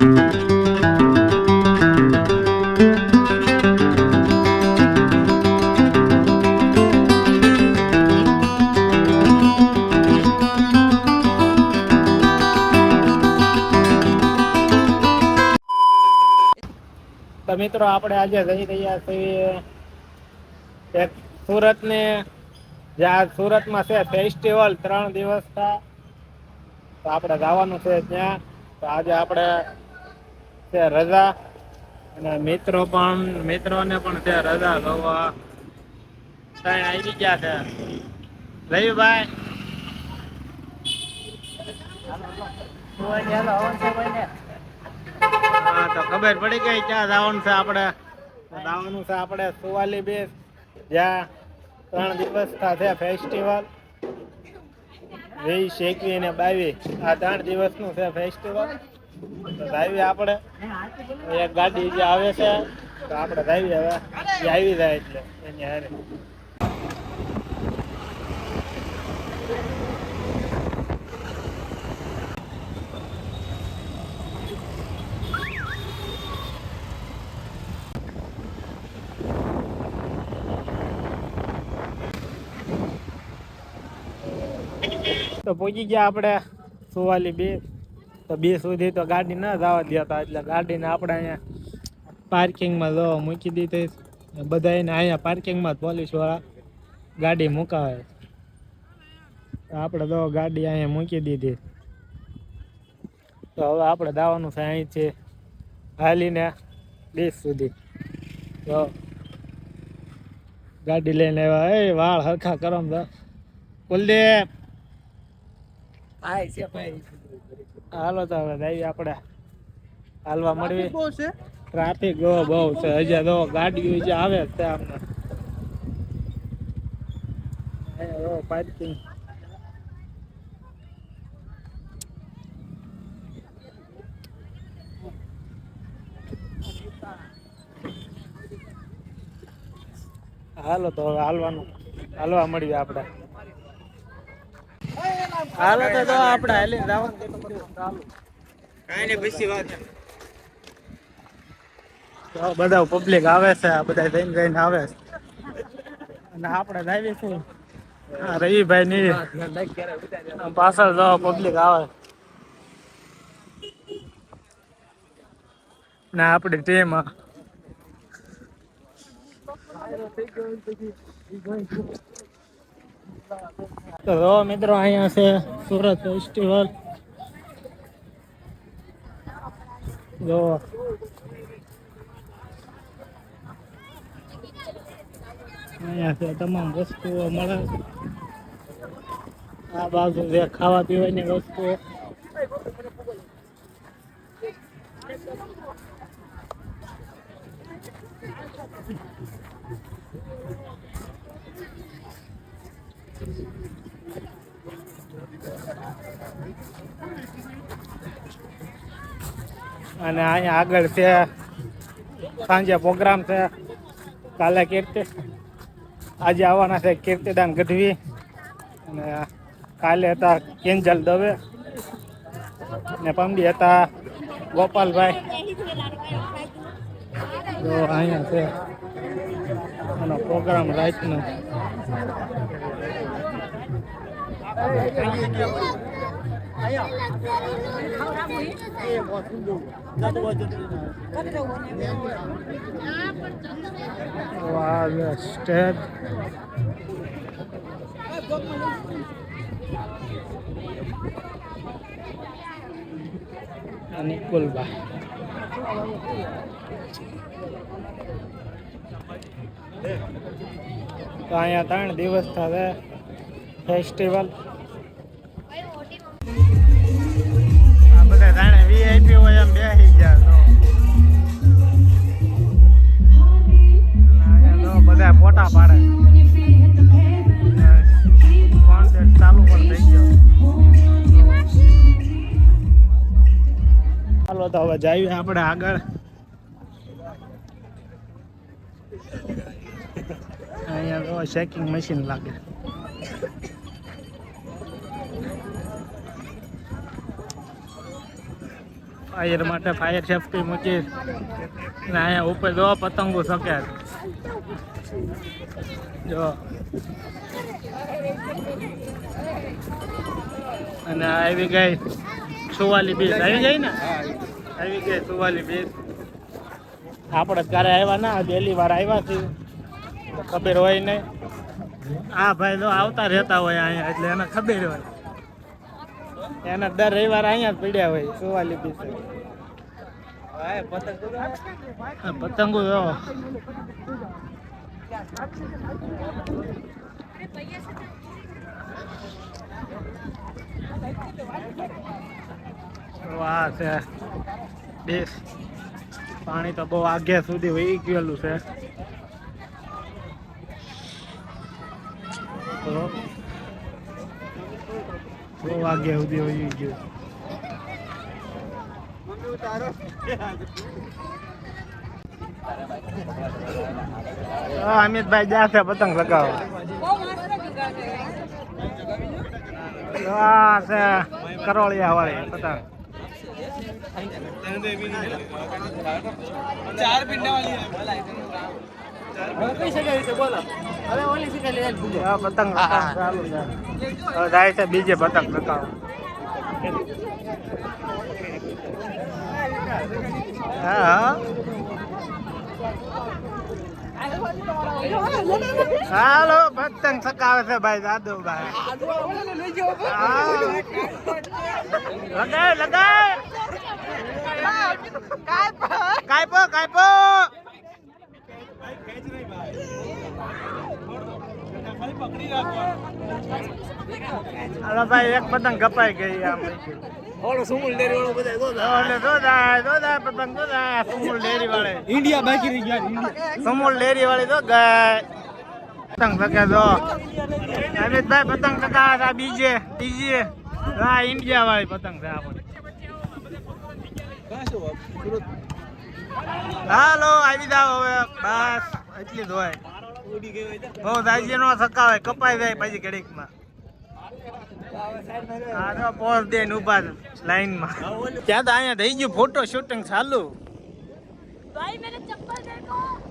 તો મિત્રો આપણે આજે જઈ રહ્યા છીએ એક સુરત ને, જ્યાં સુરતમાં છે ફેસ્ટિવલ 3 દિવસ તો આપણે જવાનું છે ત્યાં. તો આજે આપણે છે રજા, અને મિત્રોને પણ છે રજા. જોવા આવી ગયા છે રવિભાઈ. હા, તો ખબર પડી ગઈ ક્યાં જવાનું છે આપણે. જવાનું છે આપણે સુવાલી બીચ, જ્યાં 3 દિવસ છે ફેસ્ટિવલ. 20, 21 ને 22 આ 3 દિવસનું છે ફેસ્ટિવલ. તો જાવી આપણે એક ગાડી જે આવે છે, તો આપણે જાવી હવે એ આવી જાય એટલે એની હારે. તો પહોંચી ગયા આપણે સુવાલી બીચ. તો બીચ સુધી તો ગાડી ના જવા દેતા, એટલે ગાડીને આપણે અહીંયા પાર્કિંગમાં મૂકી દીધી. બધાને અહીંયા પાર્કિંગમાં પોલીસ વાળા ગાડી મુકાવે. આપણે તો ગાડી અહીંયા મૂકી દીધી. તો હવે આપણે જવાનું છે અહીંથી હાલીને બીચ સુધી. તો ગાડી લઈને આવ્યા. એ વાળ હરખા કરો તો કુલદીપ. હાલો તો હવે જઈએ આપણે હાલવા મળવી. ટ્રાફિક બહુ છે હજી. તો ગાડીઓ જે આવે છે અમને પાર્કિંગ. હાલો તો હવે હાલવા મળીએ આપણે. હાલો તો આપણે હાલી જવાનું બધા પબ્લિક આવે છે, આ બધા જઈને આવે છે. અને આપણે જાવી છીએ રવિભાઈ ની પાછળ જવા પબ્લિક આવે ને આપણી ટીમ. તો મિત્રો અહીંયા છે સુરત ફેસ્ટિવલ. જો અહીંયા છે તમામ વસ્તુઓ મળે. આ બાજુ છે ખાવા પીવાની વસ્તુઓ. અને અહીંયા આગળ છે સાંજે પ્રોગ્રામ છે. કાલે આજે આવવાના છે કીર્તિદાન ગઢવી, અને કાલે હતા કેન્જલ દવે, ને પંબી હતા ગોપાલભાઈ. તો અહીંયા છે એનો પ્રોગ્રામ રાતનો. સ્ટેજ નિકુલભાઈ. તો અહીંયા 3 દિવસ થશે ફેસ્ટિવલ. આ બધા જાણે વીઆઈપી હોય એમ બેસી ગયા. તો બધા ફોટા પાડે. કોન્સર્ટ ચાલુ પણ થઈ ગયો. ચાલો તો હવે જઈએ આપણે આગળ. અહીંયા તો ચેકિંગ મશીન લાગે. ફાયર માટે ફાયર સેફટી મૂકી ને અહીંયા ઉપર જો પતંગો શકે જો અને આવી ગઈ સુવાલી બીચ આવી જાય ને આવી ગઈ સુવાલી બીચ આપણે ક્યારે આવ્યા ના પહેલી વાર આવ્યા છીએ ખબર હોય નહીં આ ભાઈ જો આવતા રહેતા હોય અહીંયા એટલે એને ખબર હોય એના દર રવિવાર અહીંયા જ પડ્યા હોય સુવાલી બીચ પતંગો જો વાહ છે બેસ પાણી તો બહુ આગે સુધી વહી ગયેલું છે બહુ આગે સુધી વહી ગયું અમિતભાઈ જાશે પતંગ લગાવવા છે કરોળિયા વાળી પતંગ પતંગ ચાલુ જાય છે બીજે પતંગ લગાવવા હા હાલો પતંગ ચકાવે છે ભાઈ દાદુભાઈ લગાય લગાય કાયપો કાયપો હાલો ભાઈ એક પતંગ કપાઈ ગઈ આમ ઓલો સુમુલ ડેરી વાળો બધા દોદા પતંગ દોદા સુમુલ ડેરી વાળે ઇન્ડિયા બાકી રહી ગયા ઇન્ડિયા સુમુલ ડેરી વાળી તો ગઈ પતંગ લગે દો અમિતભાઈ પતંગ લગાવે બીજે બીજે હા ઇન્ડિયા વાળી પતંગ છે આપણે હાલો આવી જાવ હવે બસ એટલી જ હોય બહુ દાજી નો સકાવે કપાઈ જાય પછી ઘડીકમાં પોસ દે ઉભા લાઈન માં ત્યાં તો અહીંયા થઈ ગયું ફોટો શૂટિંગ ચાલુ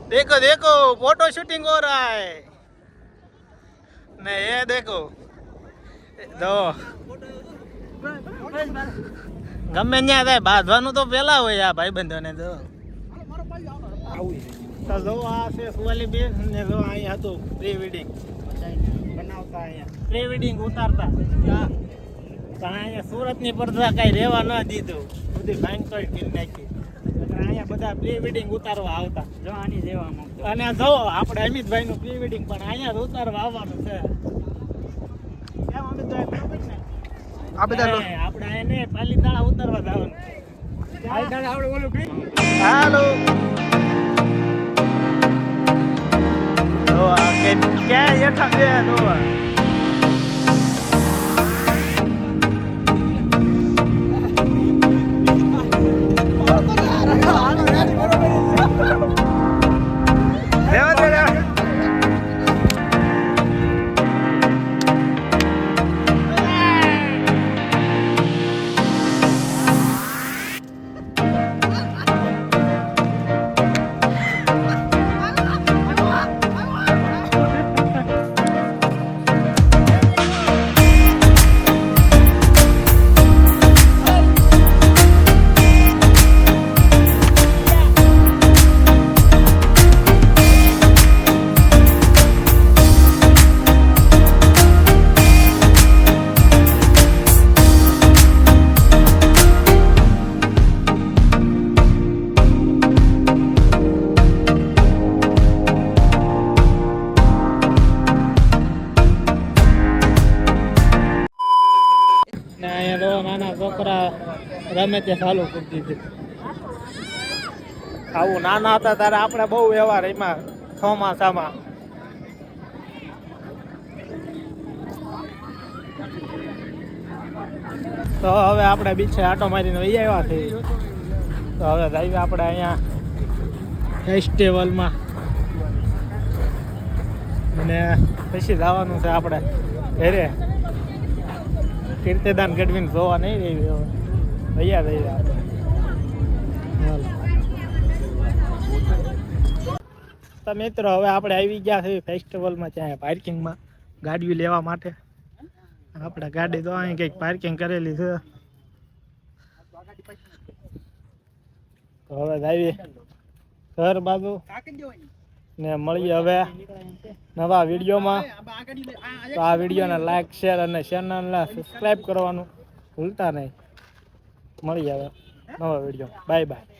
देखो देखो फोटो शूटिंग हो रहा है नहीं ये देखो दो ગમે ત્યાં થાય બાંધવાનું તો પેલા હોય આ ભાઈબંધોને તો જો આ છે સુવાલી બેન ને જો અહીંયા હતું પ્રી વેડિંગ બનાવતા અહીંયા પ્રી વેડિંગ ઉતારતા પણ અહીંયા સુરત ની પડદા કઈ રહેવા ન દીધું બધી ફાઇન કરી નાખી અહીંયા બધા પ્રી વેડિંગ ઉતારવા આવતા જો આની જેવા અને જો આપણે અમિતભાઈ નું પ્રી વેડિંગ પણ અહીંયા જ ઉતારવા આવવાનું છે કેમ અમિતભાઈ બરાબર ને આ બધા આપણે એને પાલીતાણા ઉતારવા જવાનું પાલીતાણા આપણે ઓલું હાલો તો આ કે ક્યાં યઠા છે તો નાના છોકરા રમે તે ચાલુ કરી દીધી આવું નાના હતા ત્યારે આપણે બહુ વ્યવહાર એમાં ચોમાસામાં તો હવે આપણે બીચે આટો મારીને વહી આવ્યા છીએ તો હવે જઈએ આપણે અહીંયા ફેસ્ટિવલમાં અને પછી જવાનું છે આપણે ઘરે કીર્તિદાન ગઢવીને જોવા નહીં રહી ભૈયા થઈ તો મિત્રો હવે આપણે આવી ગયા છે ફેસ્ટિવલમાં ત્યાં પાર્કિંગમાં ગાડીઓ લેવા માટે. આપણે ગાડી તો અહીં કંઈક પાર્કિંગ કરેલી છે. તો હવે આવી ઘર બાજુ ને મળીએ હવે નવા વિડીયોમાં. તો આ વિડીયોને લાઈક શેર અને ચેનલને સબસ્ક્રાઈબ કરવાનું ભૂલતા નહીં. મળીએ હવે નવા વિડીયો. Bye bye.